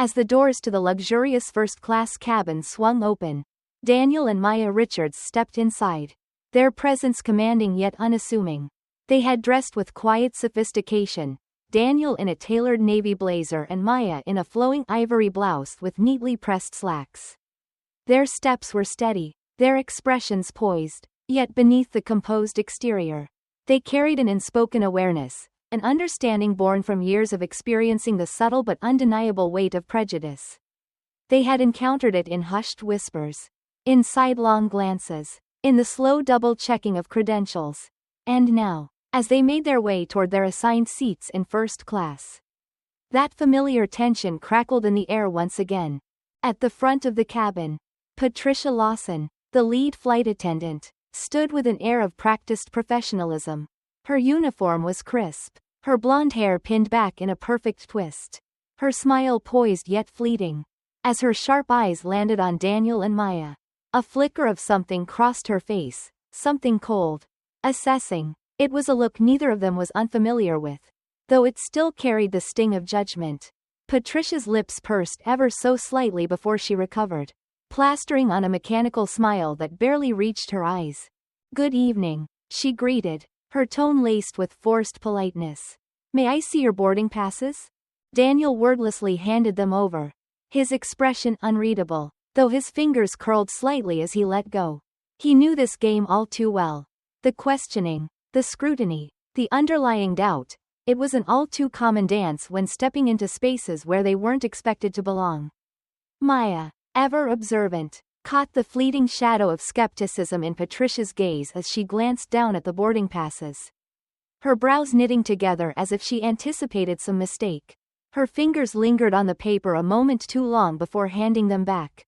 As the doors to the luxurious first-class cabin swung open, Daniel and Maya Richards stepped inside, their presence commanding yet unassuming. They had dressed with quiet sophistication, Daniel in a tailored navy blazer and Maya in a flowing ivory blouse with neatly pressed slacks. Their steps were steady, their expressions poised, yet beneath the composed exterior, they carried an unspoken awareness, an understanding born from years of experiencing the subtle but undeniable weight of prejudice. They had encountered it in hushed whispers, in sidelong glances, in the slow double-checking of credentials. And now, as they made their way toward their assigned seats in first class, that familiar tension crackled in the air once again. At the front of the cabin, Patricia Lawson, the lead flight attendant, stood with an air of practiced professionalism. Her uniform was crisp, her blonde hair pinned back in a perfect twist, her smile poised yet fleeting. As her sharp eyes landed on Daniel and Maya, a flicker of something crossed her face, something cold, assessing. It was a look neither of them was unfamiliar with, though it still carried the sting of judgment. Patricia's lips pursed ever so slightly before she recovered, plastering on a mechanical smile that barely reached her eyes. "Good evening," she greeted, her tone laced with forced politeness. "May I see your boarding passes?" Daniel wordlessly handed them over, his expression unreadable, though his fingers curled slightly as he let go. He knew this game all too well. The questioning, the scrutiny, the underlying doubt, it was an all-too-common dance when stepping into spaces where they weren't expected to belong. Maya, ever observant, caught the fleeting shadow of skepticism in Patricia's gaze as she glanced down at the boarding passes. Her brows knitting together as if she anticipated some mistake. Her fingers lingered on the paper a moment too long before handing them back.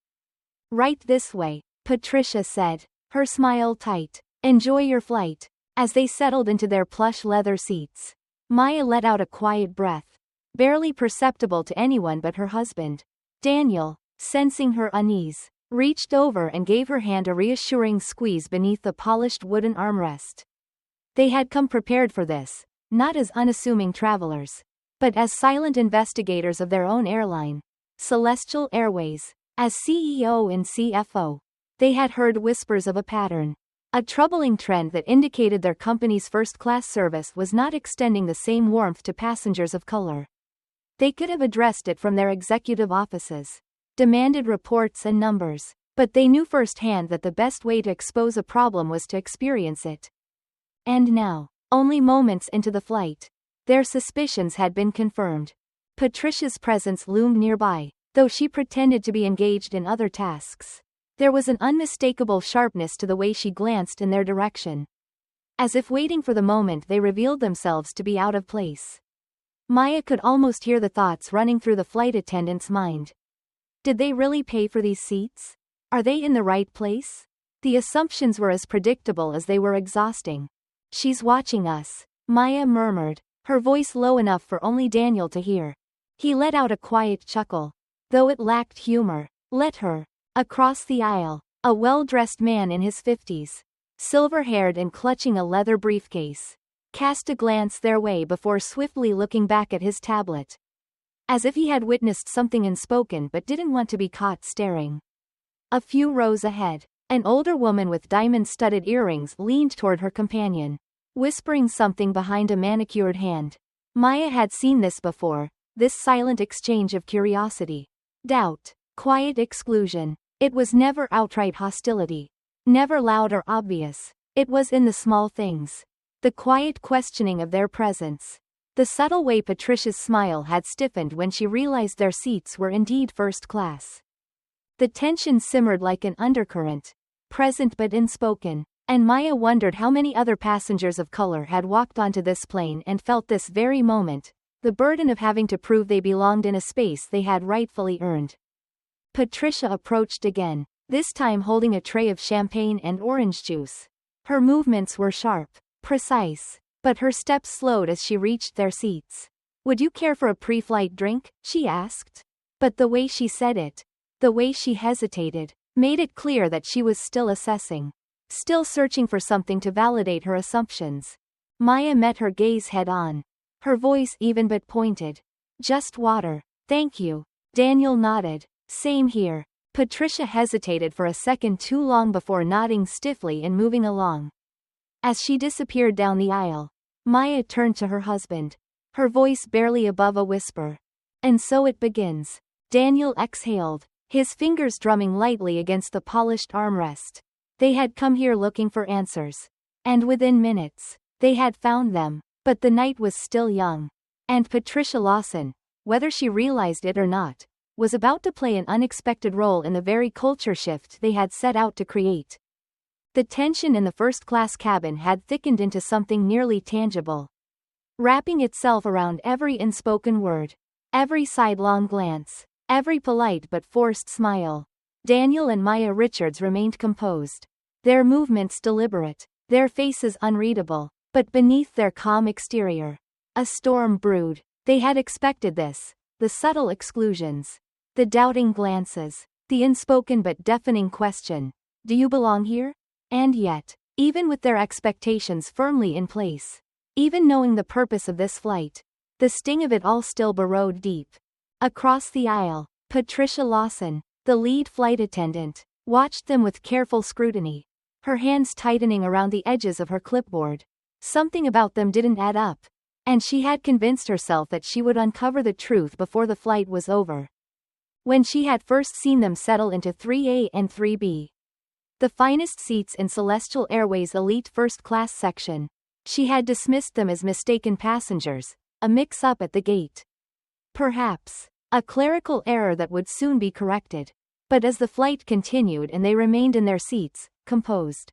"Right this way," Patricia said, her smile tight. "Enjoy your flight." As they settled into their plush leather seats, Maya let out a quiet breath, barely perceptible to anyone but her husband. Daniel, sensing her unease, reached over and gave her hand a reassuring squeeze beneath the polished wooden armrest. They had come prepared for this, not as unassuming travelers, but as silent investigators of their own airline, Celestial Airways. As CEO and CFO, they had heard whispers of a pattern. A troubling trend that indicated their company's first-class service was not extending the same warmth to passengers of color. They could have addressed it from their executive offices, demanded reports and numbers, but they knew firsthand that the best way to expose a problem was to experience it. And now, only moments into the flight, their suspicions had been confirmed. Patricia's presence loomed nearby, though she pretended to be engaged in other tasks. There was an unmistakable sharpness to the way she glanced in their direction, as if waiting for the moment they revealed themselves to be out of place. Maya could almost hear the thoughts running through the flight attendant's mind. Did they really pay for these seats? Are they in the right place? The assumptions were as predictable as they were exhausting. "She's watching us," Maya murmured, her voice low enough for only Daniel to hear. He let out a quiet chuckle, though it lacked humor. "Let her." Across the aisle, a well-dressed man in his 50s, silver-haired and clutching a leather briefcase, cast a glance their way before swiftly looking back at his tablet, as if he had witnessed something unspoken but didn't want to be caught staring. A few rows ahead, an older woman with diamond-studded earrings leaned toward her companion, whispering something behind a manicured hand. Maya had seen this before, this silent exchange of curiosity, doubt, quiet exclusion. It was never outright hostility, never loud or obvious. It was in the small things, the quiet questioning of their presence, the subtle way Patricia's smile had stiffened when she realized their seats were indeed first class. The tension simmered like an undercurrent, present but unspoken, and Maya wondered how many other passengers of color had walked onto this plane and felt this very moment, the burden of having to prove they belonged in a space they had rightfully earned. Patricia approached again, this time holding a tray of champagne and orange juice. Her movements were sharp, precise, but her steps slowed as she reached their seats. "Would you care for a pre-flight drink?" she asked. But the way she said it, the way she hesitated, made it clear that she was still assessing, still searching for something to validate her assumptions. Maya met her gaze head-on, her voice even but pointed. "Just water, thank you." Daniel nodded. Same here. Patricia hesitated for a second too long before nodding stiffly and moving along. As she disappeared down the aisle, Maya turned to her husband, her voice barely above a whisper. And so it begins. Daniel exhaled, his fingers drumming lightly against the polished armrest. They had come here looking for answers. And within minutes, they had found them. But the night was still young. And Patricia Lawson, whether she realized it or not, was about to play an unexpected role in the very culture shift they had set out to create. The tension in the first-class cabin had thickened into something nearly tangible, wrapping itself around every unspoken word, every sidelong glance, every polite but forced smile. Daniel and Maya Richards remained composed, their movements deliberate, their faces unreadable, but beneath their calm exterior, a storm brewed. They had expected this, the subtle exclusions, the doubting glances, the unspoken but deafening question, "Do you belong here?" And yet, even with their expectations firmly in place, even knowing the purpose of this flight, the sting of it all still burrowed deep. Across the aisle, Patricia Lawson, the lead flight attendant, watched them with careful scrutiny, her hands tightening around the edges of her clipboard. Something about them didn't add up, and she had convinced herself that she would uncover the truth before the flight was over. When she had first seen them settle into 3A and 3B, the finest seats in Celestial Airways' elite first-class section, she had dismissed them as mistaken passengers, a mix-up at the gate. Perhaps a clerical error that would soon be corrected. But as the flight continued and they remained in their seats, composed,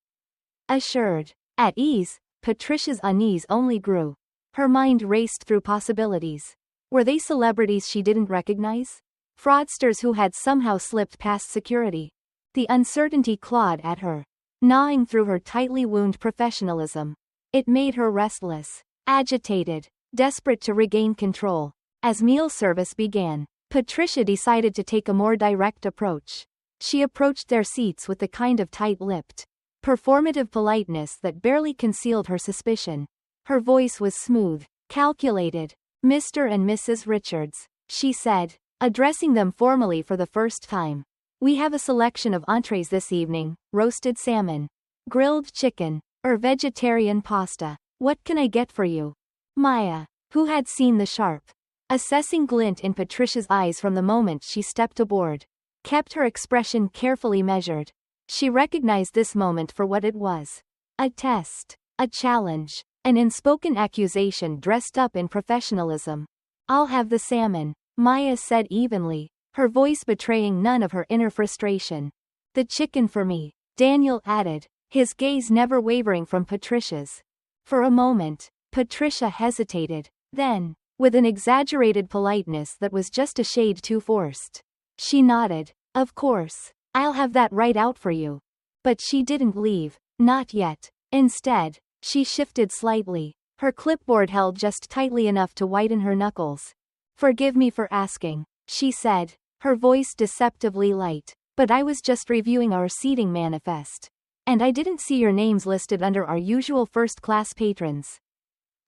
assured, at ease, Patricia's unease only grew. Her mind raced through possibilities. Were they celebrities she didn't recognize? Fraudsters who had somehow slipped past security? The uncertainty clawed at her, gnawing through her tightly wound professionalism. It made her restless, agitated, desperate to regain control. As meal service began, Patricia decided to take a more direct approach. She approached their seats with the kind of tight-lipped, performative politeness that barely concealed her suspicion. Her voice was smooth, calculated. "Mr. and Mrs. Richards," she said, addressing them formally for the first time. "We have a selection of entrees this evening: roasted salmon, grilled chicken, or vegetarian pasta. What can I get for you?" Maya, who had seen the sharp, assessing glint in Patricia's eyes from the moment she stepped aboard, kept her expression carefully measured. She recognized this moment for what it was. A test, a challenge, an unspoken accusation dressed up in professionalism. "I'll have the salmon," Maya said evenly, her voice betraying none of her inner frustration. "The chicken for me," Daniel added, his gaze never wavering from Patricia's. For a moment, Patricia hesitated. Then, with an exaggerated politeness that was just a shade too forced, she nodded. "Of course, I'll have that right out for you." But she didn't leave, not yet. Instead, she shifted slightly, her clipboard held just tightly enough to whiten her knuckles. "Forgive me for asking," she said, her voice deceptively light, "but I was just reviewing our seating manifest, and I didn't see your names listed under our usual first-class patrons.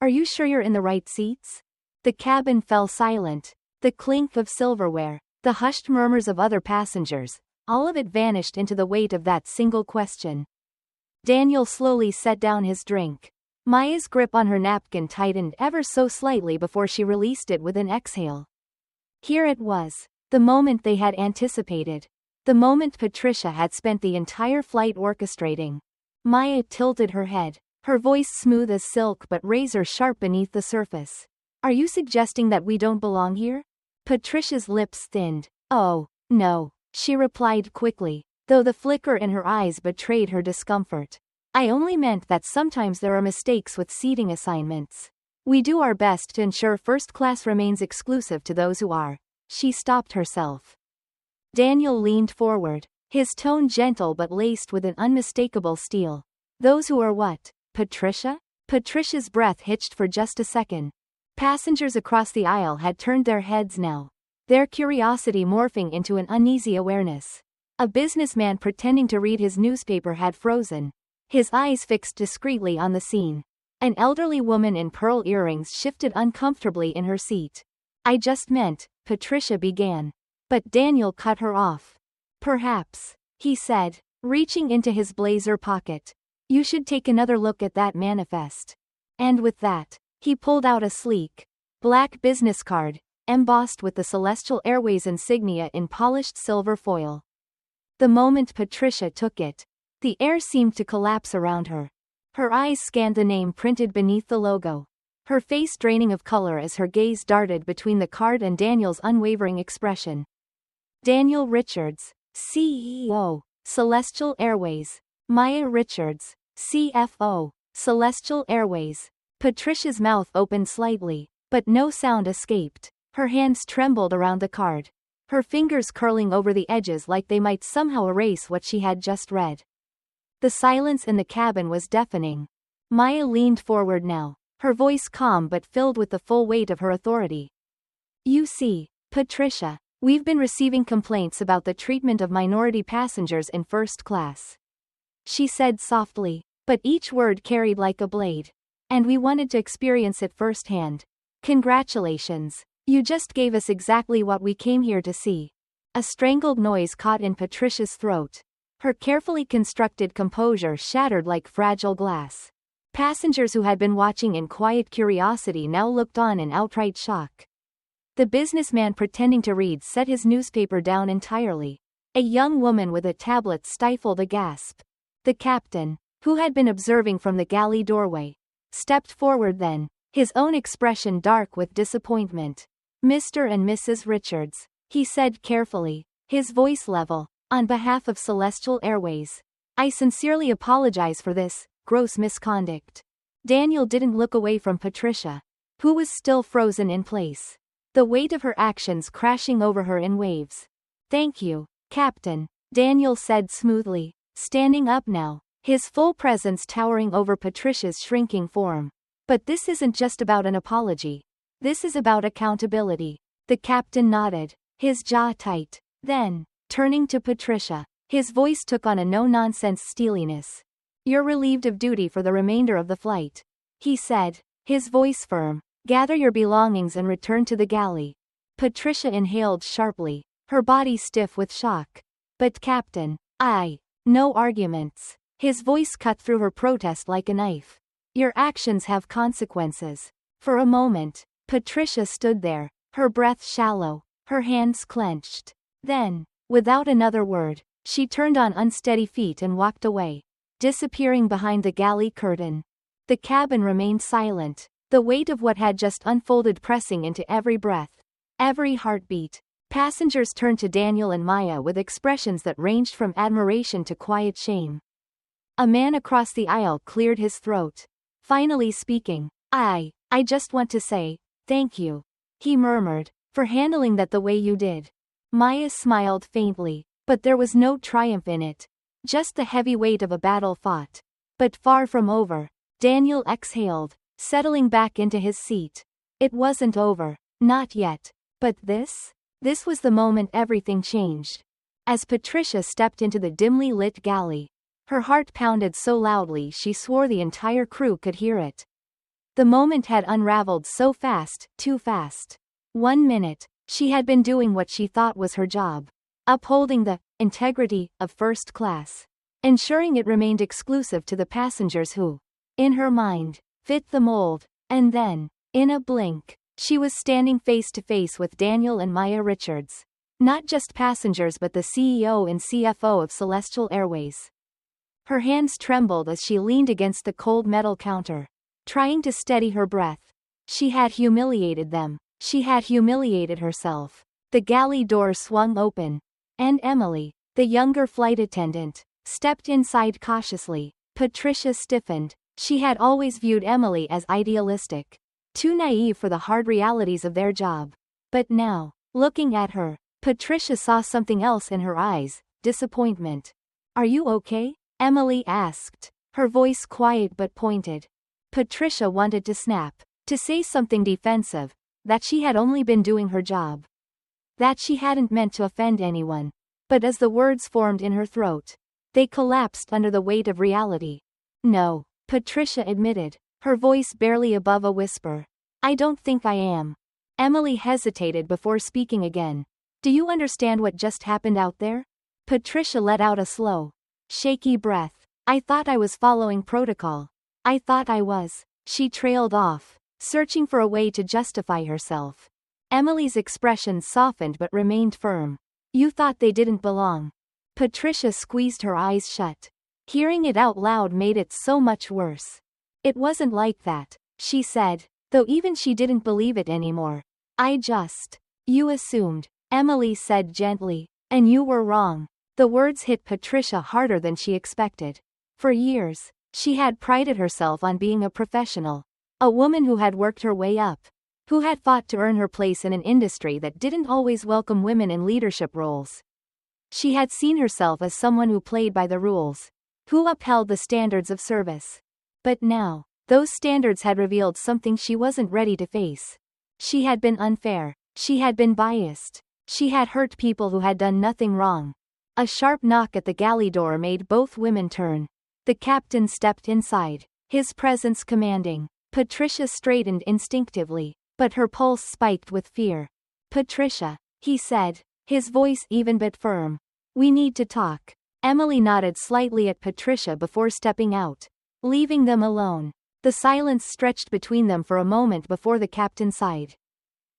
Are you sure you're in the right seats?" The cabin fell silent. The clink of silverware, the hushed murmurs of other passengers, all of it vanished into the weight of that single question. Daniel slowly set down his drink. Maya's grip on her napkin tightened ever so slightly before she released it with an exhale. Here it was, the moment they had anticipated. The moment Patricia had spent the entire flight orchestrating. Maya tilted her head, her voice smooth as silk but razor-sharp beneath the surface. "Are you suggesting that we don't belong here?" Patricia's lips thinned. "Oh, no," she replied quickly, though the flicker in her eyes betrayed her discomfort. "I only meant that sometimes there are mistakes with seating assignments. We do our best to ensure first class remains exclusive to those who are." She stopped herself. Daniel leaned forward, his tone gentle but laced with an unmistakable steel. "Those who are what, Patricia?" Patricia's breath hitched for just a second. Passengers across the aisle had turned their heads now, their curiosity morphing into an uneasy awareness. A businessman pretending to read his newspaper had frozen, his eyes fixed discreetly on the scene. An elderly woman in pearl earrings shifted uncomfortably in her seat. "I just meant," Patricia began. But Daniel cut her off. Perhaps, he said, reaching into his blazer pocket. You should take another look at that manifest. And with that, he pulled out a sleek, black business card, embossed with the Celestial Airways insignia in polished silver foil. The moment Patricia took it, the air seemed to collapse around her. Her eyes scanned the name printed beneath the logo, her face draining of color as her gaze darted between the card and Daniel's unwavering expression. Daniel Richards, CEO, Celestial Airways. Maya Richards, CFO, Celestial Airways. Patricia's mouth opened slightly, but no sound escaped. Her hands trembled around the card, her fingers curling over the edges like they might somehow erase what she had just read. The silence in the cabin was deafening. Maya leaned forward now, her voice calm but filled with the full weight of her authority. You see, Patricia, we've been receiving complaints about the treatment of minority passengers in first class. She said softly, but each word carried like a blade. And we wanted to experience it firsthand. Congratulations. You just gave us exactly what we came here to see. A strangled noise caught in Patricia's throat. Her carefully constructed composure shattered like fragile glass. Passengers who had been watching in quiet curiosity now looked on in outright shock. The businessman pretending to read set his newspaper down entirely. A young woman with a tablet stifled a gasp. The captain, who had been observing from the galley doorway, stepped forward then, his own expression dark with disappointment. Mr. and Mrs. Richards, he said carefully, his voice level, on behalf of Celestial Airways. I sincerely apologize for this gross misconduct. Daniel didn't look away from Patricia, who was still frozen in place, the weight of her actions crashing over her in waves. Thank you, Captain, Daniel said smoothly, standing up now, his full presence towering over Patricia's shrinking form. But this isn't just about an apology. This is about accountability. The captain nodded, his jaw tight. Then, turning to Patricia, his voice took on a no-nonsense steeliness. You're relieved of duty for the remainder of the flight, he said, his voice firm. Gather your belongings and return to the galley. Patricia inhaled sharply, her body stiff with shock. But Captain, no arguments. His voice cut through her protest like a knife. Your actions have consequences. For a moment, Patricia stood there, her breath shallow, her hands clenched. Then, without another word, she turned on unsteady feet and walked away, disappearing behind the galley curtain. The cabin remained silent, the weight of what had just unfolded pressing into every breath, every heartbeat. Passengers turned to Daniel and Maya with expressions that ranged from admiration to quiet shame. A man across the aisle cleared his throat, finally speaking. I just want to say, thank you, he murmured, for handling that the way you did. Maya smiled faintly, but there was no triumph in it, just the heavy weight of a battle fought. But far from over. Daniel exhaled, settling back into his seat. It wasn't over, not yet. But this was the moment everything changed. As Patricia stepped into the dimly lit galley, her heart pounded so loudly she swore the entire crew could hear it. The moment had unraveled so fast, too fast. 1 minute, she had been doing what she thought was her job, upholding the integrity of first class, ensuring it remained exclusive to the passengers who, in her mind, fit the mold. And then, in a blink, she was standing face to face with Daniel and Maya Richards, not just passengers but the CEO and CFO of Celestial Airways. Her hands trembled as she leaned against the cold metal counter, trying to steady her breath. She had humiliated them. She had humiliated herself. The galley door swung open, and Emily, the younger flight attendant, stepped inside cautiously. Patricia stiffened. She had always viewed Emily as idealistic, too naive for the hard realities of their job. But now, looking at her, Patricia saw something else in her eyes, disappointment. Are you okay? Emily asked, her voice quiet but pointed. Patricia wanted to snap, to say something defensive, that she had only been doing her job, that she hadn't meant to offend anyone. But as the words formed in her throat, they collapsed under the weight of reality. No, Patricia admitted, her voice barely above a whisper. I don't think I am. Emily hesitated before speaking again. Do you understand what just happened out there? Patricia let out a slow, shaky breath. I thought I was following protocol. I thought I was. She trailed off, searching for a way to justify herself. Emily's expression softened but remained firm. You thought they didn't belong. Patricia squeezed her eyes shut. Hearing it out loud made it so much worse. It wasn't like that, she said, though even she didn't believe it anymore. You assumed, Emily said gently, and you were wrong. The words hit Patricia harder than she expected. For years, she had prided herself on being a professional. A woman who had worked her way up. Who had fought to earn her place in an industry that didn't always welcome women in leadership roles. She had seen herself as someone who played by the rules. Who upheld the standards of service. But now, those standards had revealed something she wasn't ready to face. She had been unfair. She had been biased. She had hurt people who had done nothing wrong. A sharp knock at the galley door made both women turn. The captain stepped inside, his presence commanding. Patricia straightened instinctively, but her pulse spiked with fear. Patricia, he said, his voice even but firm. We need to talk. Emily nodded slightly at Patricia before stepping out, leaving them alone. The silence stretched between them for a moment before the captain sighed.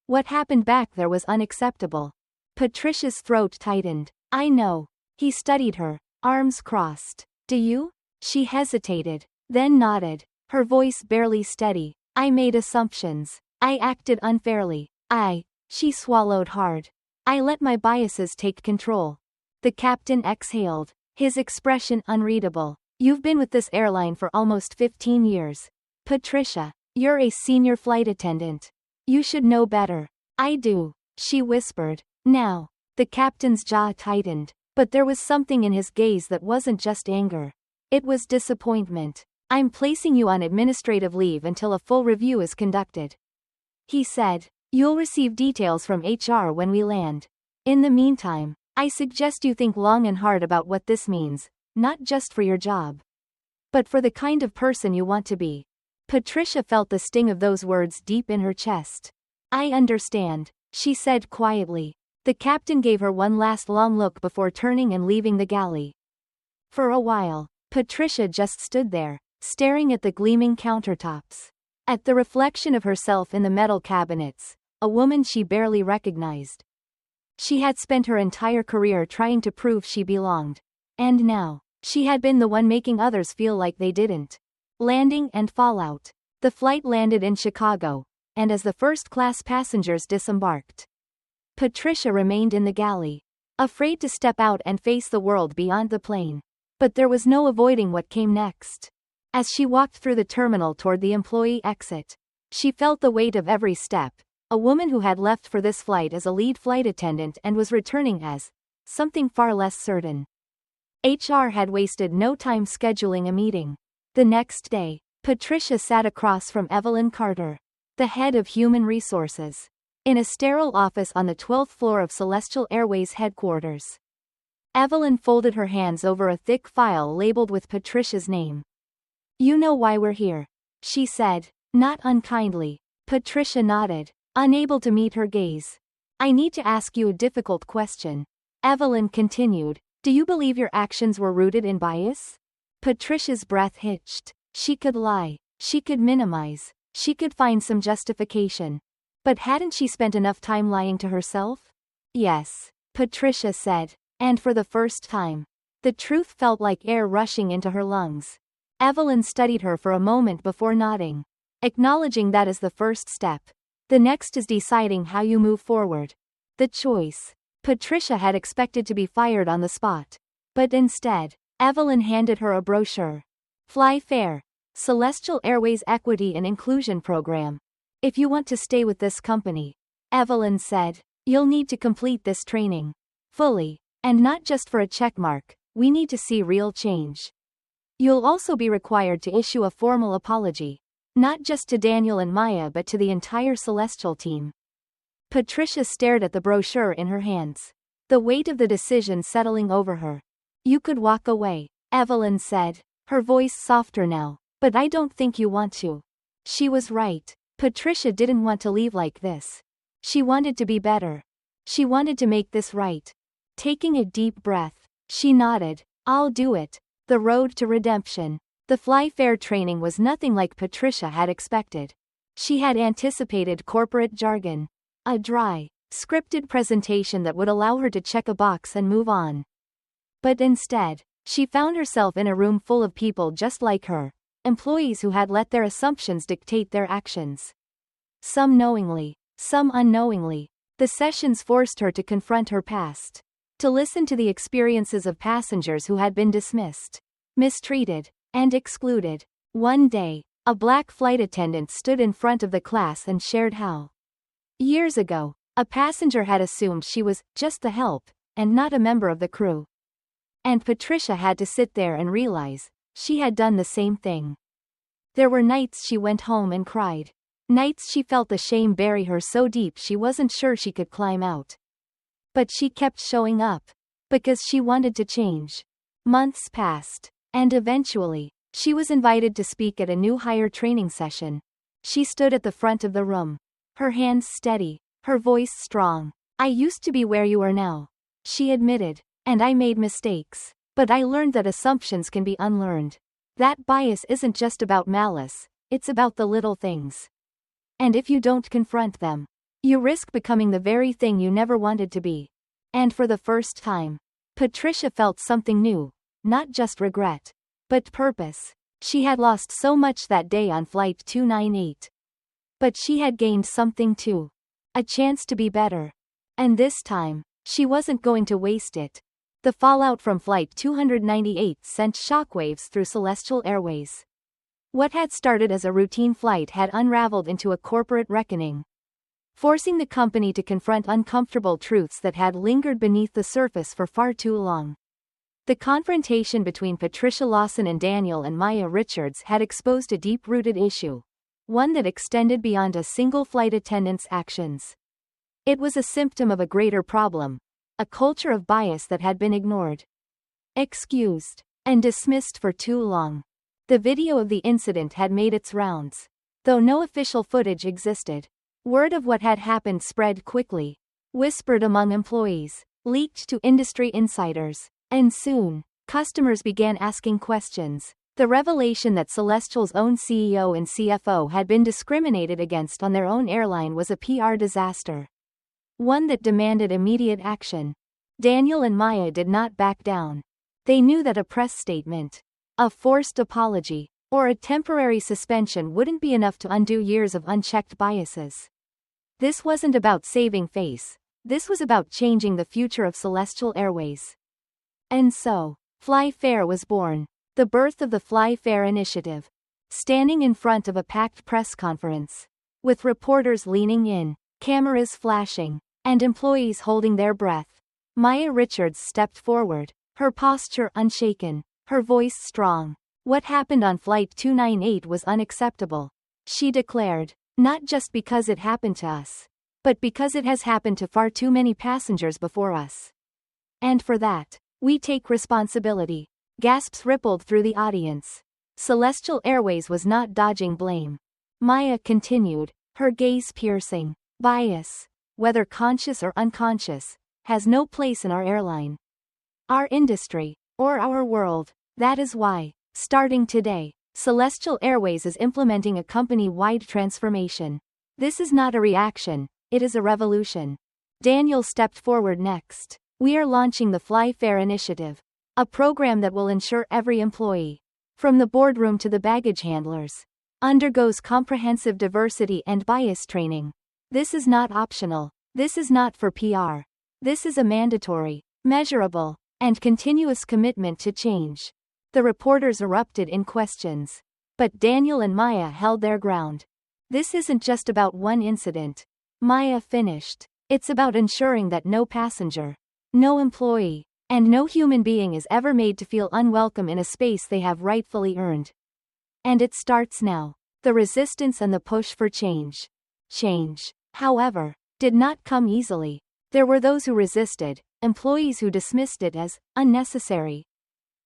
What happened back there was unacceptable. Patricia's throat tightened. I know. He studied her, arms crossed. Do you? She hesitated, then nodded, her voice barely steady. I made assumptions. I acted unfairly. She swallowed hard. I let my biases take control. The captain exhaled, his expression unreadable. You've been with this airline for almost 15 years. Patricia, you're a senior flight attendant. You should know better. I do, she whispered. Now, the captain's jaw tightened, but there was something in his gaze that wasn't just anger. It was disappointment. I'm placing you on administrative leave until a full review is conducted. He said, you'll receive details from HR when we land. In the meantime, I suggest you think long and hard about what this means, not just for your job, but for the kind of person you want to be. Patricia felt the sting of those words deep in her chest. I understand, she said quietly. The captain gave her one last long look before turning and leaving the galley. For a while, Patricia just stood there, staring at the gleaming countertops. At the reflection of herself in the metal cabinets, a woman she barely recognized. She had spent her entire career trying to prove she belonged. And now, she had been the one making others feel like they didn't. Landing and fallout. The flight landed in Chicago, and as the first-class passengers disembarked, Patricia remained in the galley, afraid to step out and face the world beyond the plane. But there was no avoiding what came next. As she walked through the terminal toward the employee exit, she felt the weight of every step. A woman who had left for this flight as a lead flight attendant and was returning as something far less certain. HR had wasted no time scheduling a meeting. The next day, Patricia sat across from Evelyn Carter, the head of human resources, in a sterile office on the 12th floor of Celestial Airways headquarters. Evelyn folded her hands over a thick file labeled with Patricia's name. You know why we're here, she said, not unkindly. Patricia nodded, unable to meet her gaze. I need to ask you a difficult question. Evelyn continued. Do you believe your actions were rooted in bias? Patricia's breath hitched. She could lie. She could minimize. She could find some justification. But hadn't she spent enough time lying to herself? Yes, Patricia said. And for the first time, the truth felt like air rushing into her lungs. Evelyn studied her for a moment before nodding, acknowledging that as the first step. The next is deciding how you move forward. The choice. Patricia had expected to be fired on the spot. But instead, Evelyn handed her a brochure. Fly Fair. Celestial Airways Equity and Inclusion Program. If you want to stay with this company, Evelyn said, you'll need to complete this training. Fully. And not just for a checkmark, we need to see real change. You'll also be required to issue a formal apology. Not just to Daniel and Maya but to the entire Celestial team. Patricia stared at the brochure in her hands, the weight of the decision settling over her. You could walk away, Evelyn said, her voice softer now, but I don't think you want to. She was right. Patricia didn't want to leave like this. She wanted to be better. She wanted to make this right. Taking a deep breath, she nodded. I'll do it. The road to redemption. The FlyFair training was nothing like Patricia had expected. She had anticipated corporate jargon. A dry, scripted presentation that would allow her to check a box and move on. But instead, she found herself in a room full of people just like her, employees who had let their assumptions dictate their actions. Some knowingly, some unknowingly. The sessions forced her to confront her past, to listen to the experiences of passengers who had been dismissed, mistreated, and excluded. One day, a black flight attendant stood in front of the class and shared how, years ago, a passenger had assumed she was just the help, and not a member of the crew. And Patricia had to sit there and realize she had done the same thing. There were nights she went home and cried. Nights she felt the shame bury her so deep she wasn't sure she could climb out. But she kept showing up. Because she wanted to change. Months passed. And eventually, she was invited to speak at a new hire training session. She stood at the front of the room. Her hands steady. Her voice strong. I used to be where you are now, she admitted. And I made mistakes. But I learned that assumptions can be unlearned. That bias isn't just about malice, it's about the little things. And if you don't confront them, you risk becoming the very thing you never wanted to be. And for the first time, Patricia felt something new, not just regret, but purpose. She had lost so much that day on Flight 298. But she had gained something too. A chance to be better. And this time, she wasn't going to waste it. The fallout from Flight 298 sent shockwaves through Celestial Airways. What had started as a routine flight had unraveled into a corporate reckoning, forcing the company to confront uncomfortable truths that had lingered beneath the surface for far too long. The confrontation between Patricia Lawson and Daniel and Maya Richards had exposed a deep-rooted issue, one that extended beyond a single flight attendant's actions. It was a symptom of a greater problem, a culture of bias that had been ignored, excused, and dismissed for too long. The video of the incident had made its rounds. Though no official footage existed, word of what had happened spread quickly, whispered among employees, leaked to industry insiders, and soon, customers began asking questions. The revelation that Celestial's own CEO and CFO had been discriminated against on their own airline was a PR disaster. One that demanded immediate action. Daniel and Maya did not back down. They knew that a press statement, a forced apology, or a temporary suspension wouldn't be enough to undo years of unchecked biases. This wasn't about saving face. This was about changing the future of Celestial Airways. And so, FlyFair was born. The birth of the FlyFair initiative. Standing in front of a packed press conference, with reporters leaning in, cameras flashing, and employees holding their breath, Maya Richards stepped forward, her posture unshaken, her voice strong. What happened on Flight 298 was unacceptable, she declared, not just because it happened to us, but because it has happened to far too many passengers before us. And for that, we take responsibility. Gasps rippled through the audience. Celestial Airways was not dodging blame. Maya continued, her gaze piercing. Bias, whether conscious or unconscious, has no place in our airline, our industry, or our world. That is why, starting today, Celestial Airways is implementing a company-wide transformation. This is not a reaction, it is a revolution. Daniel stepped forward next. We are launching the FlyFair initiative, a program that will ensure every employee, from the boardroom to the baggage handlers, undergoes comprehensive diversity and bias training. This is not optional. This is not for PR. This is a mandatory, measurable, and continuous commitment to change. The reporters erupted in questions. But Daniel and Maya held their ground. This isn't just about one incident, Maya finished. It's about ensuring that no passenger, no employee, and no human being is ever made to feel unwelcome in a space they have rightfully earned. And it starts now. The resistance and the push for change. Change, however, did not come easily. There were those who resisted, employees who dismissed it as unnecessary,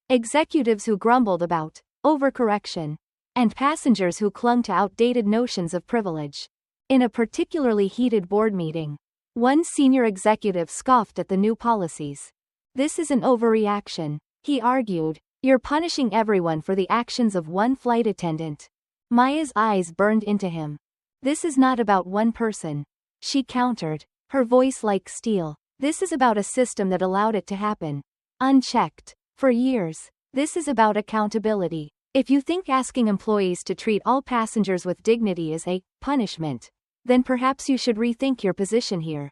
executives who grumbled about overcorrection, and passengers who clung to outdated notions of privilege. In a particularly heated board meeting, One senior executive scoffed at the new policies. This is an overreaction, he argued. You're punishing everyone for the actions of one flight attendant. Maya's eyes burned into him. This is not about one person, she countered, her voice like steel. This is about a system that allowed it to happen, unchecked, for years. This is about accountability. If you think asking employees to treat all passengers with dignity is a punishment, then perhaps you should rethink your position here.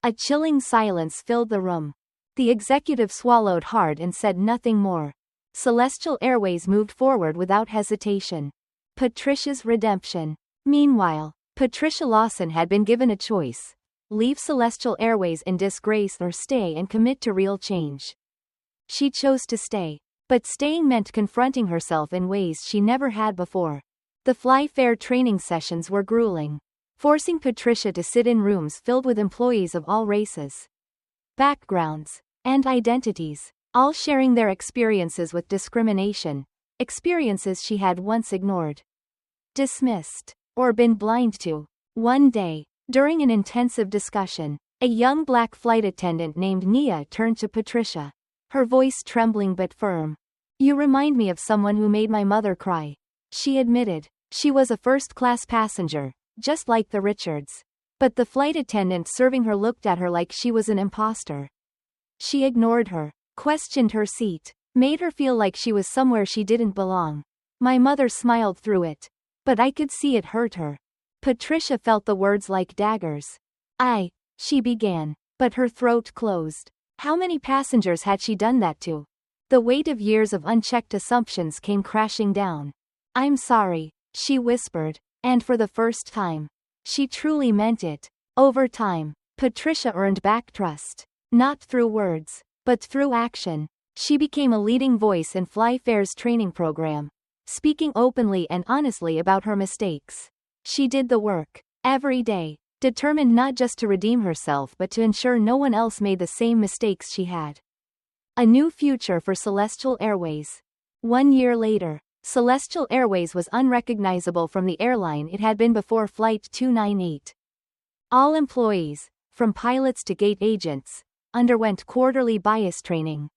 A chilling silence filled the room. The executive swallowed hard and said nothing more. Celestial Airways moved forward without hesitation. Patricia's redemption. Meanwhile, Patricia Lawson had been given a choice: leave Celestial Airways in disgrace or stay and commit to real change. She chose to stay. But staying meant confronting herself in ways she never had before. The fly-fair training sessions were grueling, forcing Patricia to sit in rooms filled with employees of all races, backgrounds, and identities, all sharing their experiences with discrimination, experiences she had once ignored, dismissed, or been blind to. One day, during an intensive discussion, a young black flight attendant named Nia turned to Patricia, her voice trembling but firm. You remind me of someone who made my mother cry, she admitted. She was a first-class passenger, just like the Richards. But the flight attendant serving her looked at her like she was an imposter. She ignored her, questioned her seat, made her feel like she was somewhere she didn't belong. My mother smiled through it, but I could see it hurt her. Patricia felt the words like daggers. She began, but her throat closed. How many passengers had she done that to? The weight of years of unchecked assumptions came crashing down. I'm sorry, she whispered, and for the first time, she truly meant it. Over time, Patricia earned back trust, not through words, but through action. She became a leading voice in Flyfair's training program, speaking openly and honestly about her mistakes. She did the work, every day, determined not just to redeem herself but to ensure no one else made the same mistakes she had. A new future for Celestial Airways. 1 year later, Celestial Airways was unrecognizable from the airline it had been before Flight 298. All employees, from pilots to gate agents, underwent quarterly bias training.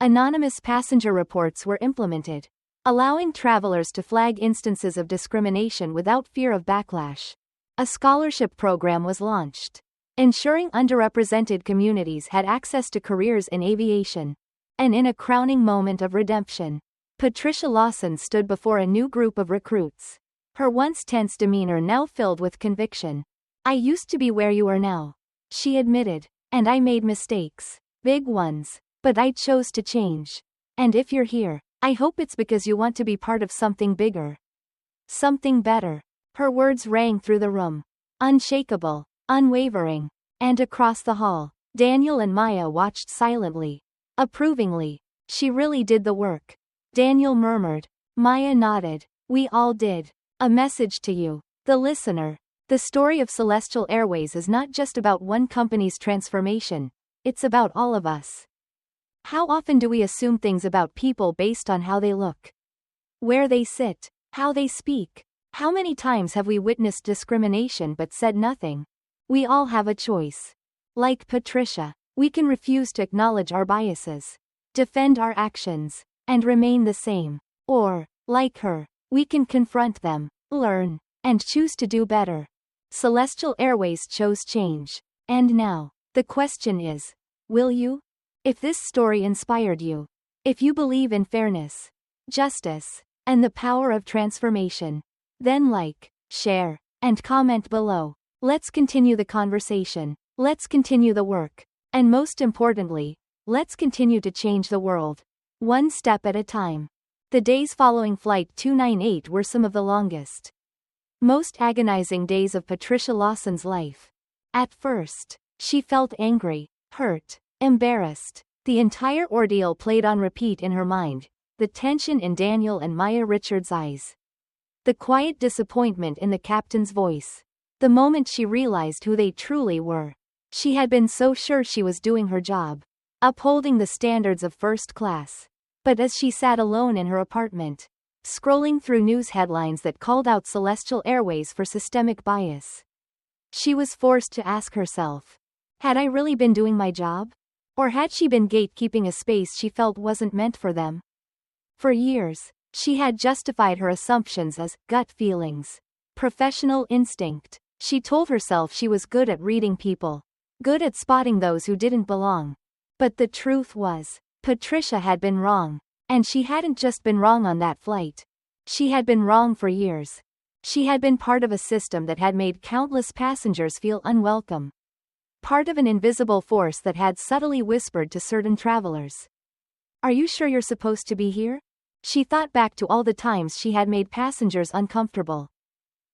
Anonymous passenger reports were implemented, allowing travelers to flag instances of discrimination without fear of backlash. A scholarship program was launched, ensuring underrepresented communities had access to careers in aviation. And in a crowning moment of redemption, Patricia Lawson stood before a new group of recruits, her once tense demeanor now filled with conviction. I used to be where you are now, she admitted, and I made mistakes, big ones, but I chose to change. And if you're here, I hope it's because you want to be part of something bigger, something better. Her words rang through the room, unshakable, unwavering, and across the hall, Daniel and Maya watched silently, approvingly. She really did the work, Daniel murmured. Maya nodded. We all did. A message to you, the listener. The story of Celestial Airways is not just about one company's transformation, it's about all of us. How often do we assume things about people based on how they look, where they sit, how they speak? How many times have we witnessed discrimination but said nothing? We all have a choice. Like Patricia, we can refuse to acknowledge our biases, defend our actions, and remain the same. Or, like her, we can confront them, learn, and choose to do better. Celestial Airways chose change. And now, the question is, will you? If this story inspired you, if you believe in fairness, justice, and the power of transformation, then like, share, and comment below. Let's continue the conversation. Let's continue the work. And most importantly, let's continue to change the world, one step at a time. The days following Flight 298 were some of the longest, most agonizing days of Patricia Lawson's life. At first, she felt angry, hurt, embarrassed. The entire ordeal played on repeat in her mind, the tension in Daniel and Maya Richards' eyes, the quiet disappointment in the captain's voice. The moment she realized who they truly were. She had been so sure she was doing her job, upholding the standards of first class. But as she sat alone in her apartment, scrolling through news headlines that called out Celestial Airways for systemic bias, She was forced to ask herself, had I really been doing my job? Or had she been gatekeeping a space she felt wasn't meant for them? For years, she had justified her assumptions as gut feelings, professional instinct. She told herself she was good at reading people, good at spotting those who didn't belong. But the truth was, Patricia had been wrong. And she hadn't just been wrong on that flight. She had been wrong for years. She had been part of a system that had made countless passengers feel unwelcome. Part of an invisible force that had subtly whispered to certain travelers, "Are you sure you're supposed to be here?" She thought back to all the times she had made passengers uncomfortable.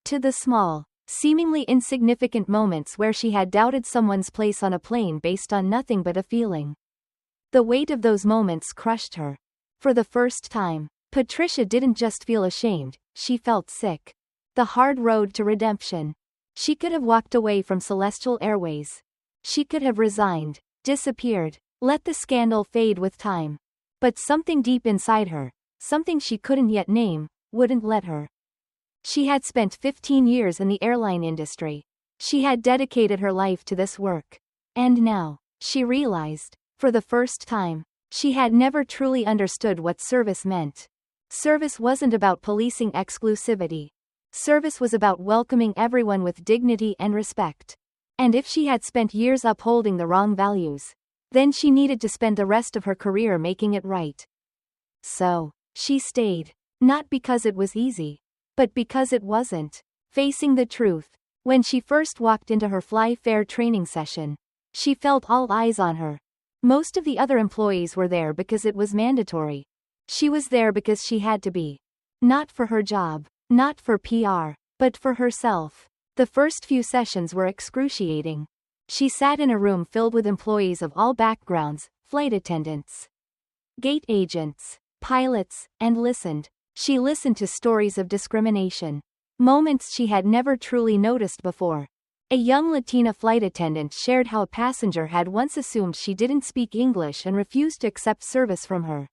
To the small, seemingly insignificant moments where she had doubted someone's place on a plane based on nothing but a feeling. The weight of those moments crushed her. For the first time, Patricia didn't just feel ashamed, she felt sick. The hard road to redemption. She could have walked away from Celestial Airways. She could have resigned, disappeared, let the scandal fade with time. But something deep inside her, something she couldn't yet name, wouldn't let her. She had spent 15 years in the airline industry. She had dedicated her life to this work. And now, she realized, for the first time, she had never truly understood what service meant. Service wasn't about policing exclusivity. Service was about welcoming everyone with dignity and respect. And if she had spent years upholding the wrong values, then she needed to spend the rest of her career making it right. So, she stayed. Not because it was easy, but because it wasn't. Facing the truth. When she first walked into her fly fair training session, she felt all eyes on her. Most of the other employees were there because it was mandatory. She was there because she had to be. Not for her job, not for PR, but for herself. The first few sessions were excruciating. She sat in a room filled with employees of all backgrounds, flight attendants, gate agents, pilots, and listened. She listened to stories of discrimination. Moments she had never truly noticed before. A young Latina flight attendant shared how a passenger had once assumed she didn't speak English and refused to accept service from her.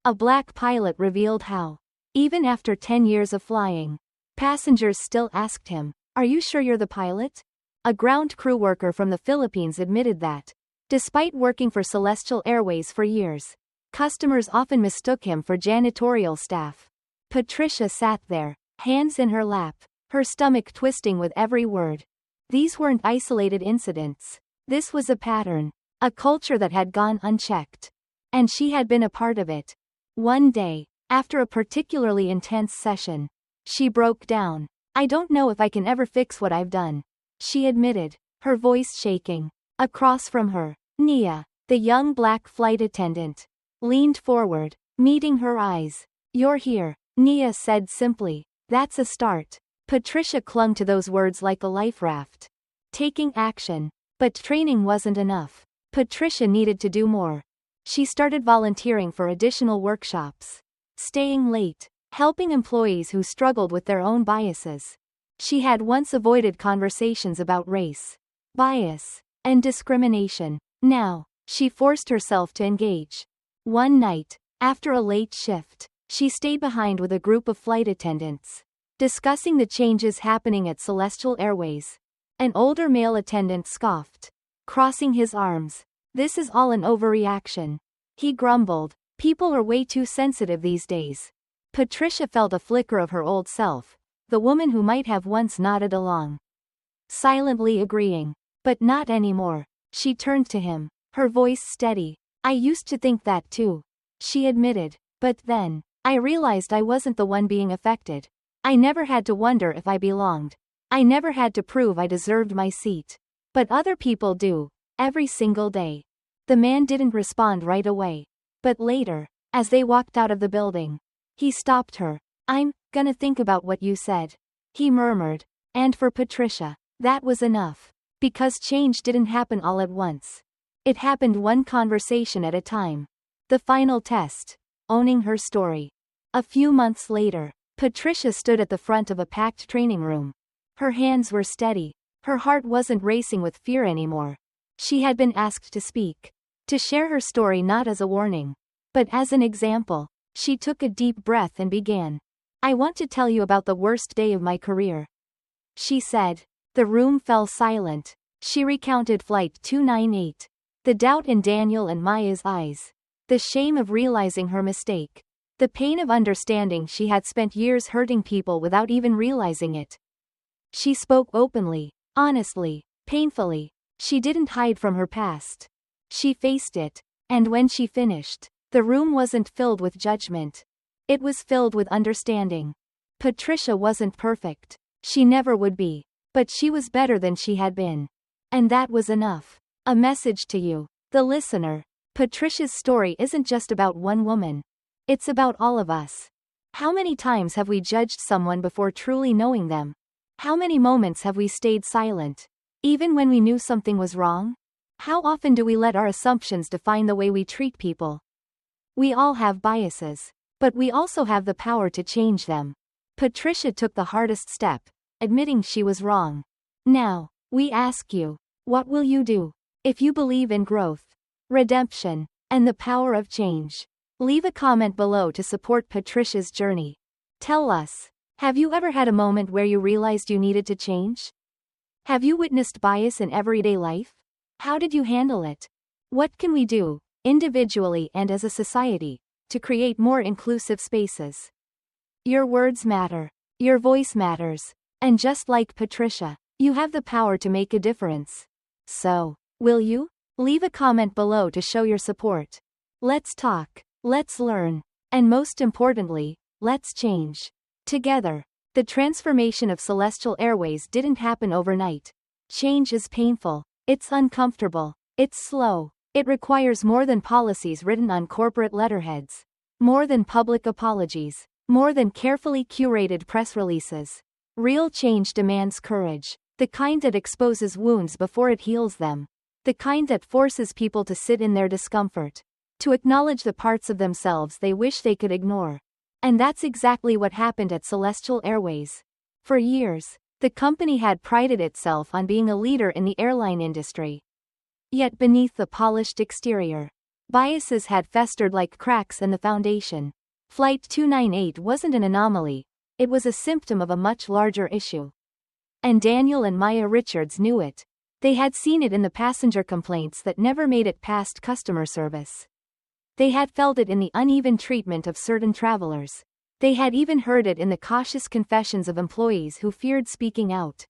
A black pilot revealed how, even after 10 years of flying, passengers still asked him, "Are you sure you're the pilot?" A ground crew worker from the Philippines admitted that, despite working for Celestial Airways for years, customers often mistook him for janitorial staff. Patricia sat there, hands in her lap, her stomach twisting with every word. These weren't isolated incidents. This was a pattern, a culture that had gone unchecked. And she had been a part of it. One day, after a particularly intense session, she broke down. "I don't know if I can ever fix what I've done," she admitted, her voice shaking. Across from her, Nia, the young black flight attendant, leaned forward, meeting her eyes. "You're here," Nia said simply. "That's a start." Patricia clung to those words like a life raft. Taking action. But training wasn't enough. Patricia needed to do more. She started volunteering for additional workshops. Staying late. Helping employees who struggled with their own biases. She had once avoided conversations about race, bias, and discrimination. Now, she forced herself to engage. One night, after a late shift, she stayed behind with a group of flight attendants, discussing the changes happening at Celestial Airways. An older male attendant scoffed, crossing his arms. "This is all an overreaction," he grumbled. "People are way too sensitive these days." Patricia felt a flicker of her old self, the woman who might have once nodded along, silently agreeing. But not anymore. She turned to him, her voice steady. "I used to think that too," she admitted. "But then, I realized I wasn't the one being affected. I never had to wonder if I belonged. I never had to prove I deserved my seat. But other people do, every single day." The man didn't respond right away. But later, as they walked out of the building, he stopped her. "I'm gonna think about what you said," he murmured. And for Patricia, that was enough. Because change didn't happen all at once. It happened one conversation at a time. The final test. Owning her story. A few months later, Patricia stood at the front of a packed training room. Her hands were steady. Her heart wasn't racing with fear anymore. She had been asked to speak. To share her story not as a warning, but as an example. She took a deep breath and began. "I want to tell you about the worst day of my career," she said. The room fell silent. She recounted Flight 298. The doubt in Daniel and Maya's eyes. The shame of realizing her mistake. The pain of understanding she had spent years hurting people without even realizing it. She spoke openly, honestly, painfully. She didn't hide from her past. She faced it. And when she finished, the room wasn't filled with judgment. It was filled with understanding. Patricia wasn't perfect. She never would be. But she was better than she had been. And that was enough. A message to you, the listener. Patricia's story isn't just about one woman. It's about all of us. How many times have we judged someone before truly knowing them? How many moments have we stayed silent, even when we knew something was wrong? How often do we let our assumptions define the way we treat people? We all have biases, but we also have the power to change them. Patricia took the hardest step, admitting she was wrong. Now, we ask you, what will you do? If you believe in growth, redemption, and the power of change, leave a comment below to support Patricia's journey. Tell us, have you ever had a moment where you realized you needed to change? Have you witnessed bias in everyday life? How did you handle it? What can we do, individually and as a society, to create more inclusive spaces? Your words matter. Your voice matters. And just like Patricia, you have the power to make a difference. So, will you? Leave a comment below to show your support. Let's talk. Let's learn. And most importantly, let's change. Together. The transformation of Celestial Airways didn't happen overnight. Change is painful. It's uncomfortable. It's slow. It requires more than policies written on corporate letterheads. More than public apologies. More than carefully curated press releases. Real change demands courage. The kind that exposes wounds before it heals them. The kind that forces people to sit in their discomfort. To acknowledge the parts of themselves they wish they could ignore. And that's exactly what happened at Celestial Airways. For years, the company had prided itself on being a leader in the airline industry. Yet beneath the polished exterior, biases had festered like cracks in the foundation. Flight 298 wasn't an anomaly, it was a symptom of a much larger issue. And Daniel and Maya Richards knew it. They had seen it in the passenger complaints that never made it past customer service. They had felt it in the uneven treatment of certain travelers. They had even heard it in the cautious confessions of employees who feared speaking out.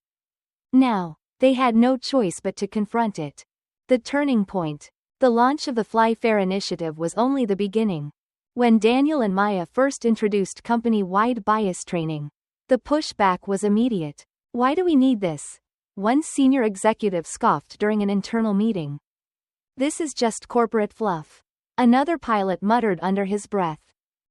Now, they had no choice but to confront it. The turning point. The launch of the Fly Fair initiative was only the beginning. When Daniel and Maya first introduced company-wide bias training, the pushback was immediate. Why do we need this? One senior executive scoffed during an internal meeting. This is just corporate fluff. Another pilot muttered under his breath.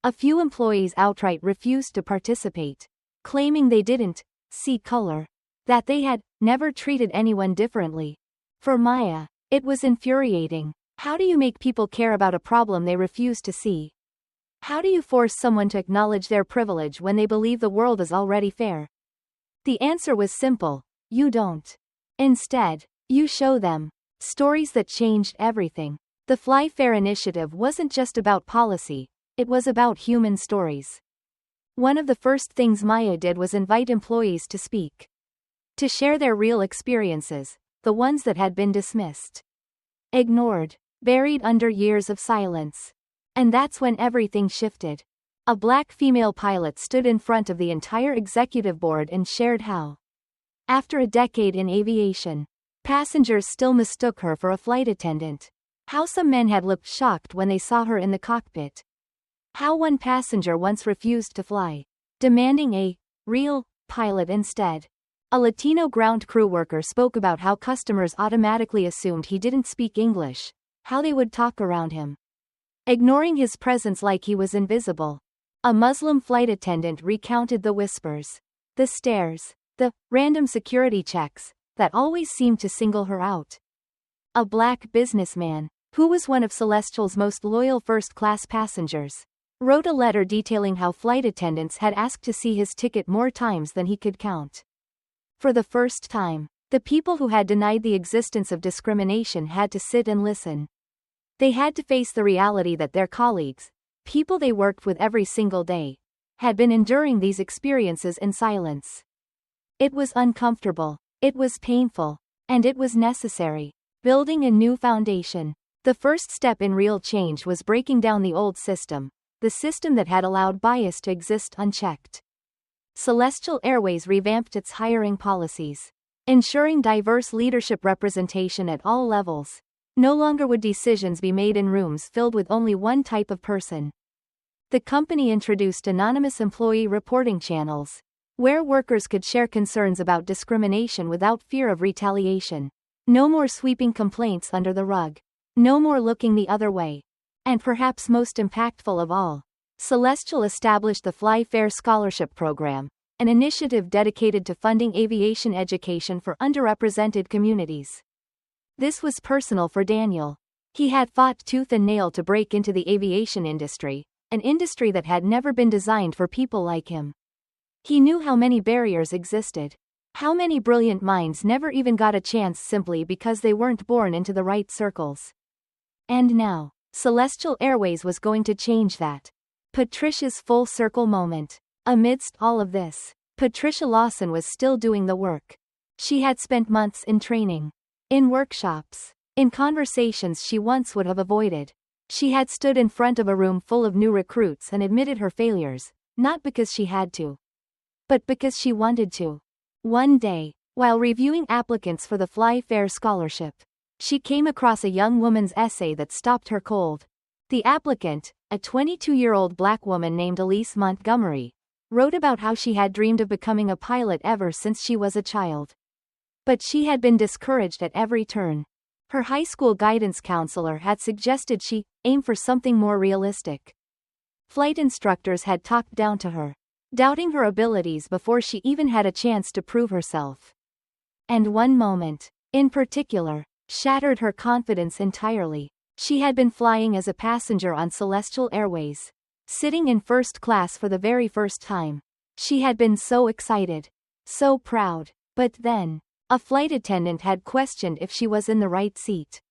A few employees outright refused to participate, claiming they didn't see color, that they had never treated anyone differently. For Maya, it was infuriating. How do you make people care about a problem they refuse to see? How do you force someone to acknowledge their privilege when they believe the world is already fair? The answer was simple: you don't. Instead, you show them. Stories that changed everything. The Fly Fair initiative wasn't just about policy, it was about human stories. One of the first things Maya did was invite employees to speak. To share their real experiences, the ones that had been dismissed, ignored, buried under years of silence. And that's when everything shifted. A black female pilot stood in front of the entire executive board and shared how, after a decade in aviation, passengers still mistook her for a flight attendant. How some men had looked shocked when they saw her in the cockpit. How one passenger once refused to fly, demanding a real pilot instead. A Latino ground crew worker spoke about how customers automatically assumed he didn't speak English, how they would talk around him, ignoring his presence like he was invisible. A Muslim flight attendant recounted the whispers, the stares, the random security checks that always seemed to single her out. A black businessman, who was one of Celestial's most loyal first-class passengers, wrote a letter detailing how flight attendants had asked to see his ticket more times than he could count. For the first time, the people who had denied the existence of discrimination had to sit and listen. They had to face the reality that their colleagues, people they worked with every single day, had been enduring these experiences in silence. It was uncomfortable. It was painful. And it was necessary. Building a new foundation. The first step in real change was breaking down the old system, the system that had allowed bias to exist unchecked. Celestial Airways revamped its hiring policies, ensuring diverse leadership representation at all levels. No longer would decisions be made in rooms filled with only one type of person. The company introduced anonymous employee reporting channels, where workers could share concerns about discrimination without fear of retaliation. No more sweeping complaints under the rug. No more looking the other way. And perhaps most impactful of all, Celestial established the Fly Fair Scholarship Program, an initiative dedicated to funding aviation education for underrepresented communities. This was personal for Daniel. He had fought tooth and nail to break into the aviation industry, an industry that had never been designed for people like him. He knew how many barriers existed. How many brilliant minds never even got a chance simply because they weren't born into the right circles. And now, Celestial Airways was going to change that. Patricia's full circle moment. Amidst all of this, Patricia Lawson was still doing the work. She had spent months in training, in workshops, in conversations she once would have avoided. She had stood in front of a room full of new recruits and admitted her failures, not because she had to, but because she wanted to. One day, while reviewing applicants for the Fly Fair Scholarship, she came across a young woman's essay that stopped her cold. The applicant, a 22-year-old black woman named Elise Montgomery, wrote about how she had dreamed of becoming a pilot ever since she was a child. But she had been discouraged at every turn. Her high school guidance counselor had suggested she aim for something more realistic. Flight instructors had talked down to her, doubting her abilities before she even had a chance to prove herself. And one moment, in particular, shattered her confidence entirely. She had been flying as a passenger on Celestial Airways, sitting in first class for the very first time. She had been so excited, so proud, but then, a flight attendant had questioned if she was in the right seat,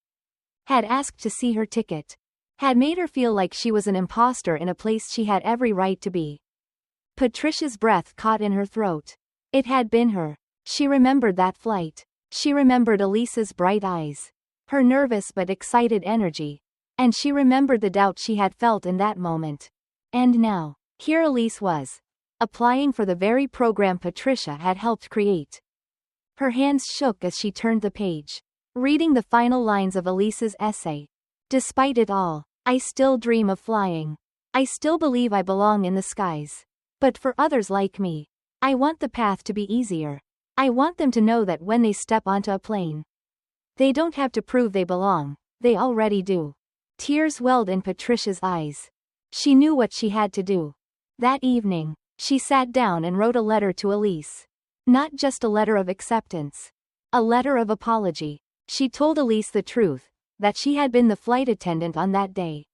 had asked to see her ticket, had made her feel like she was an imposter in a place she had every right to be. Patricia's breath caught in her throat. It had been her. She remembered that flight. She remembered Elise's bright eyes, her nervous but excited energy, and she remembered the doubt she had felt in that moment. And now, here Elise was, applying for the very program Patricia had helped create. Her hands shook as she turned the page, reading the final lines of Elise's essay. Despite it all, I still dream of flying. I still believe I belong in the skies. But for others like me, I want the path to be easier. I want them to know that when they step onto a plane, they don't have to prove they belong, they already do. Tears welled in Patricia's eyes. She knew what she had to do. That evening, she sat down and wrote a letter to Elise. Not just a letter of acceptance. A letter of apology. She told Elise the truth, that she had been the flight attendant on that day.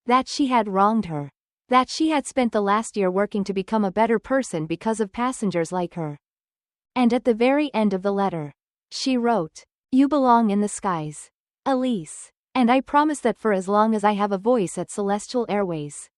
That she had wronged her. That she had spent the last year working to become a better person because of passengers like her. And at the very end of the letter, she wrote, "You belong in the skies, Elise. And I promise that for as long as I have a voice at Celestial Airways,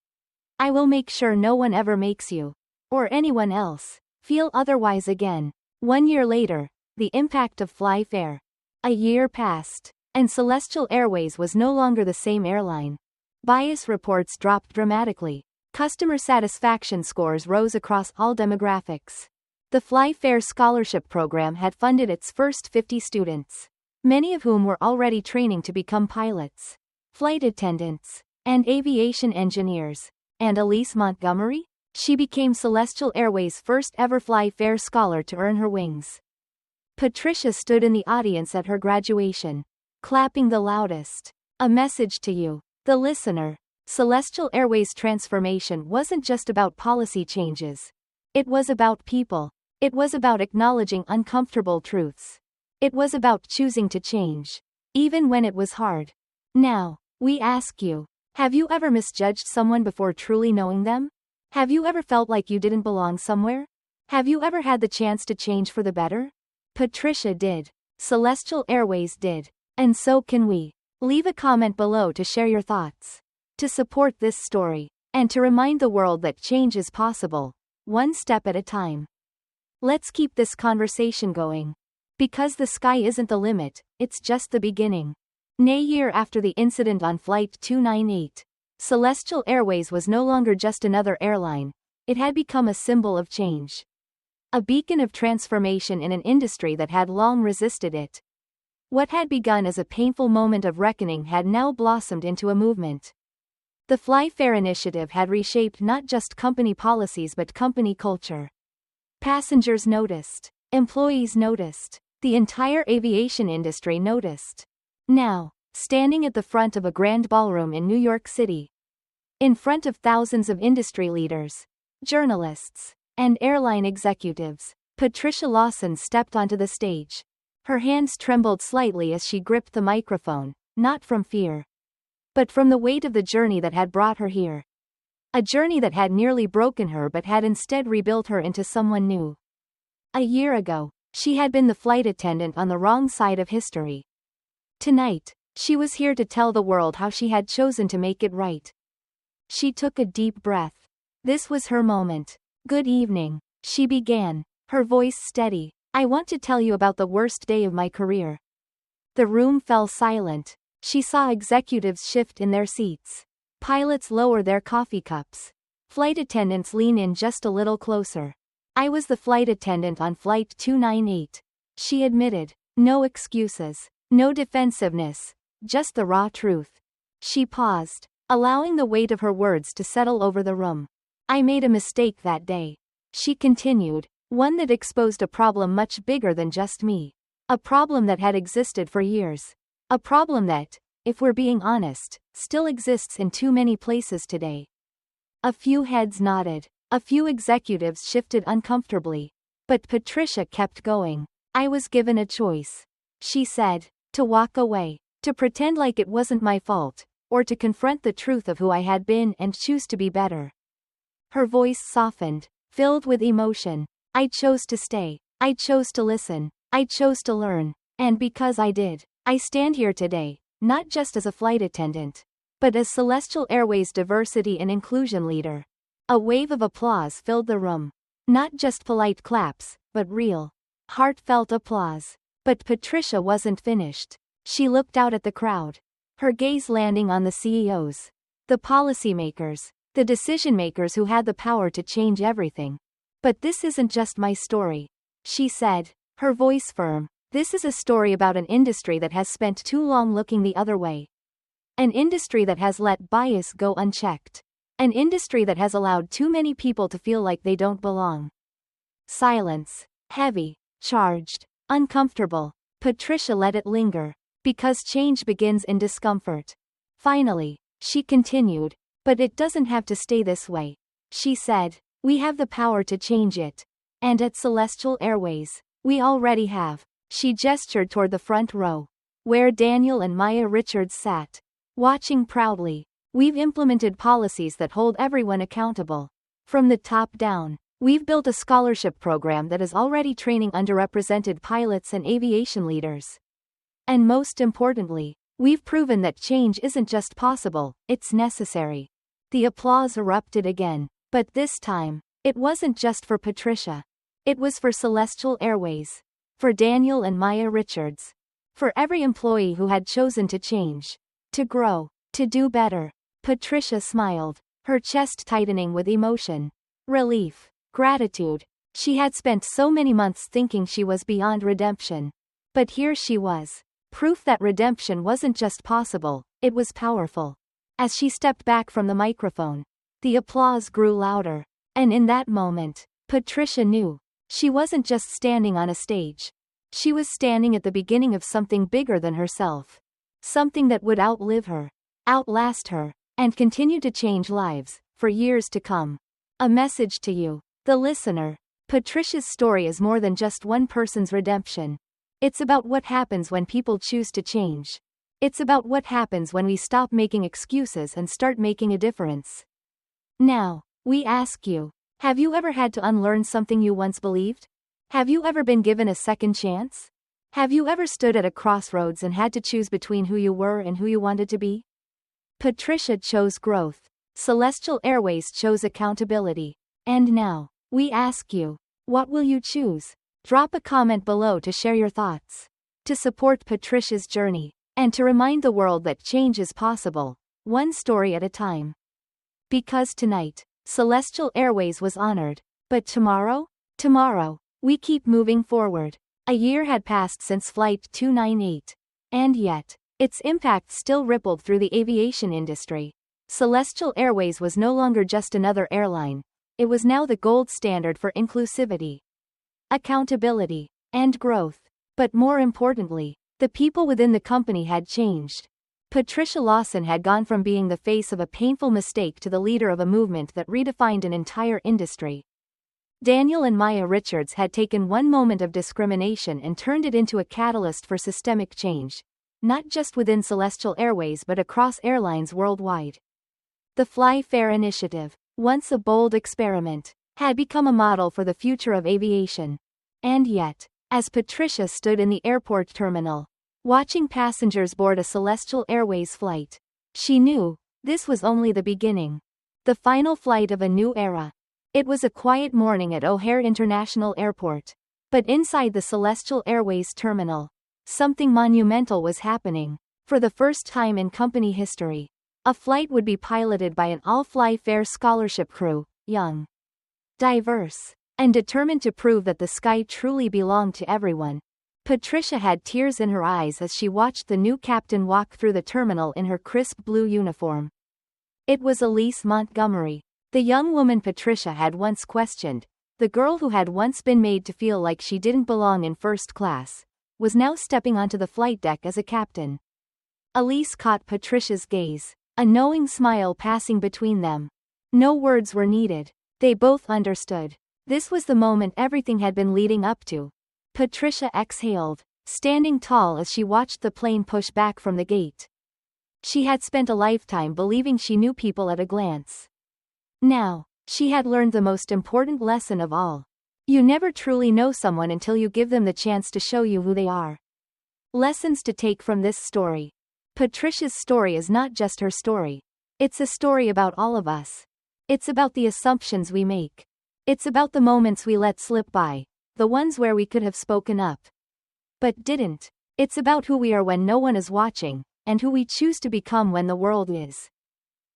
I will make sure no one ever makes you, or anyone else, feel otherwise again." 1 year later, the impact of Fly Fair. A year passed, and Celestial Airways was no longer the same airline. Bias reports dropped dramatically. Customer satisfaction scores rose across all demographics. The Fly Fair Scholarship Program had funded its first 50 students, many of whom were already training to become pilots, flight attendants, and aviation engineers. And Elise Montgomery? She became Celestial Airways' first ever Fly Fair scholar to earn her wings. Patricia stood in the audience at her graduation, clapping the loudest. A message to you, the listener. Celestial Airways' transformation wasn't just about policy changes. It was about people. It was about acknowledging uncomfortable truths. It was about choosing to change, even when it was hard. Now, we ask you, have you ever misjudged someone before truly knowing them? Have you ever felt like you didn't belong somewhere? Have you ever had the chance to change for the better? Patricia did. Celestial Airways did. And so can we. Leave a comment below to share your thoughts, to support this story, and to remind the world that change is possible, one step at a time. Let's keep this conversation going. Because the sky isn't the limit, it's just the beginning. A year after the incident on Flight 298, Celestial Airways was no longer just another airline, it had become a symbol of change. A beacon of transformation in an industry that had long resisted it. What had begun as a painful moment of reckoning had now blossomed into a movement. The Fly Fair initiative had reshaped not just company policies but company culture. Passengers noticed. Employees noticed. The entire aviation industry noticed. Now, standing at the front of a grand ballroom in New York City, in front of thousands of industry leaders, journalists, and airline executives, Patricia Lawson stepped onto the stage. Her hands trembled slightly as she gripped the microphone, not from fear, but from the weight of the journey that had brought her here. A journey that had nearly broken her but had instead rebuilt her into someone new. A year ago, she had been the flight attendant on the wrong side of history. Tonight, she was here to tell the world how she had chosen to make it right. She took a deep breath. This was her moment. Good evening, she began, her voice steady. I want to tell you about the worst day of my career. The room fell silent. She saw executives shift in their seats. Pilots lower their coffee cups. Flight attendants lean in just a little closer. I was the flight attendant on Flight 298. She admitted. No excuses. No defensiveness. Just the raw truth. She paused, allowing the weight of her words to settle over the room. I made a mistake that day. She continued. One that exposed a problem much bigger than just me. A problem that had existed for years. A problem that, if we're being honest, still exists in too many places today. A few heads nodded. A few executives shifted uncomfortably. But Patricia kept going. I was given a choice. She said. To walk away. To pretend like it wasn't my fault. Or to confront the truth of who I had been and choose to be better. Her voice softened, filled with emotion. I chose to stay. I chose to listen. I chose to learn. And because I did, I stand here today, not just as a flight attendant, but as Celestial Airways diversity and inclusion leader. A wave of applause filled the room. Not just polite claps, but real, heartfelt applause. But Patricia wasn't finished. She looked out at the crowd. Her gaze landing on the CEOs. The policymakers. The decision-makers who had the power to change everything. But this isn't just my story. She said, her voice firm. This is a story about an industry that has spent too long looking the other way. An industry that has let bias go unchecked. An industry that has allowed too many people to feel like they don't belong. Silence. Heavy. Charged. Uncomfortable. Patricia let it linger. Because change begins in discomfort. Finally, she continued. But it doesn't have to stay this way. She said. We have the power to change it. And at Celestial Airways, we already have. She gestured toward the front row, where Daniel and Maya Richards sat, watching proudly. We've implemented policies that hold everyone accountable. From the top down, we've built a scholarship program that is already training underrepresented pilots and aviation leaders. And most importantly, we've proven that change isn't just possible, it's necessary. The applause erupted again. But this time, it wasn't just for Patricia. It was for Celestial Airways. For Daniel and Maya Richards. For every employee who had chosen to change. To grow. To do better. Patricia smiled, her chest tightening with emotion. Relief. Gratitude. She had spent so many months thinking she was beyond redemption. But here she was. Proof that redemption wasn't just possible, it was powerful. As she stepped back from the microphone, the applause grew louder. And in that moment, Patricia knew. She wasn't just standing on a stage. She was standing at the beginning of something bigger than herself. Something that would outlive her, outlast her, and continue to change lives, for years to come. A message to you, the listener. Patricia's story is more than just one person's redemption. It's about what happens when people choose to change. It's about what happens when we stop making excuses and start making a difference. Now, we ask you, have you ever had to unlearn something you once believed? Have you ever been given a second chance? Have you ever stood at a crossroads and had to choose between who you were and who you wanted to be? Patricia chose growth. Celestial Airways chose accountability. And now, we ask you, what will you choose? Drop a comment below to share your thoughts. To support Patricia's journey, and to remind the world that change is possible, one story at a time. Because tonight, Celestial Airways was honored. But tomorrow? Tomorrow, we keep moving forward. A year had passed since Flight 298. And yet, its impact still rippled through the aviation industry. Celestial Airways was no longer just another airline. It was now the gold standard for inclusivity, accountability, and growth. But more importantly, the people within the company had changed. Patricia Lawson had gone from being the face of a painful mistake to the leader of a movement that redefined an entire industry. Daniel and Maya Richards had taken one moment of discrimination and turned it into a catalyst for systemic change, not just within Celestial Airways but across airlines worldwide. The Fly Fair initiative, once a bold experiment, had become a model for the future of aviation. And yet, as Patricia stood in the airport terminal, watching passengers board a Celestial Airways flight, she knew this was only the beginning. The final flight of a new era. It was a quiet morning at O'Hare International Airport. But inside the Celestial Airways terminal, something monumental was happening. For the first time in company history, a flight would be piloted by an all-Fly Fair scholarship crew, young, diverse, and determined to prove that the sky truly belonged to everyone. Patricia had tears in her eyes as she watched the new captain walk through the terminal in her crisp blue uniform. It was Elise Montgomery, the young woman Patricia had once questioned, the girl who had once been made to feel like she didn't belong in first class, was now stepping onto the flight deck as a captain. Elise caught Patricia's gaze, a knowing smile passing between them. No words were needed. They both understood. This was the moment everything had been leading up to. Patricia exhaled, standing tall as she watched the plane push back from the gate. She had spent a lifetime believing she knew people at a glance. Now, she had learned the most important lesson of all. You never truly know someone until you give them the chance to show you who they are. Lessons to take from this story. Patricia's story is not just her story. It's a story about all of us. It's about the assumptions we make. It's about the moments we let slip by, the ones where we could have spoken up, but didn't. It's about who we are when no one is watching, and who we choose to become when the world is.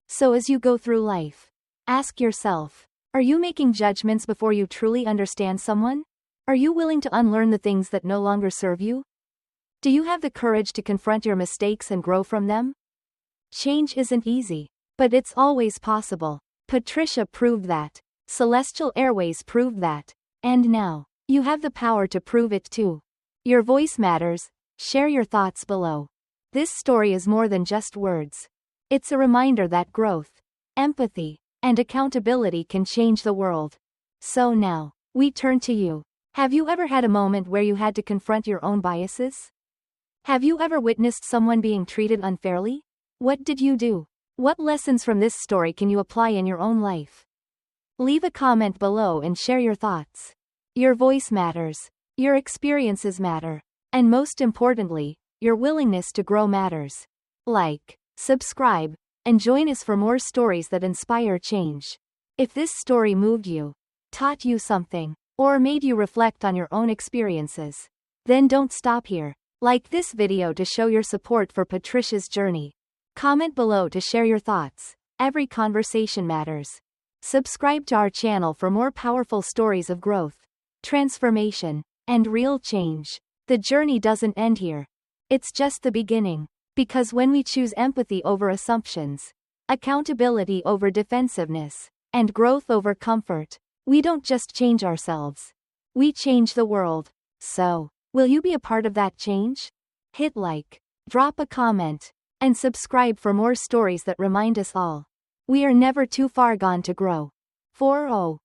So as you go through life, ask yourself, are you making judgments before you truly understand someone? Are you willing to unlearn the things that no longer serve you? Do you have the courage to confront your mistakes and grow from them? Change isn't easy, but it's always possible. Patricia proved that. Celestial Airways proved that. And now, you have the power to prove it too. Your voice matters. Share your thoughts below. This story is more than just words. It's a reminder that growth, empathy, and accountability can change the world. So now, we turn to you. Have you ever had a moment where you had to confront your own biases? Have you ever witnessed someone being treated unfairly? What did you do? What lessons from this story can you apply in your own life? Leave a comment below and share your thoughts. Your voice matters. Your experiences matter. And most importantly, your willingness to grow matters. Like, subscribe, and join us for more stories that inspire change. If this story moved you, taught you something, or made you reflect on your own experiences, then don't stop here. Like this video to show your support for Patricia's journey. Comment below to share your thoughts. Every conversation matters. Subscribe to our channel for more powerful stories of growth, transformation, and real change. The journey doesn't end here. It's just the beginning. Because when we choose empathy over assumptions, accountability over defensiveness, and growth over comfort, we don't just change ourselves. We change the world. So, will you be a part of that change? Hit like, drop a comment, and subscribe for more stories that remind us all. We are never too far gone to grow. 40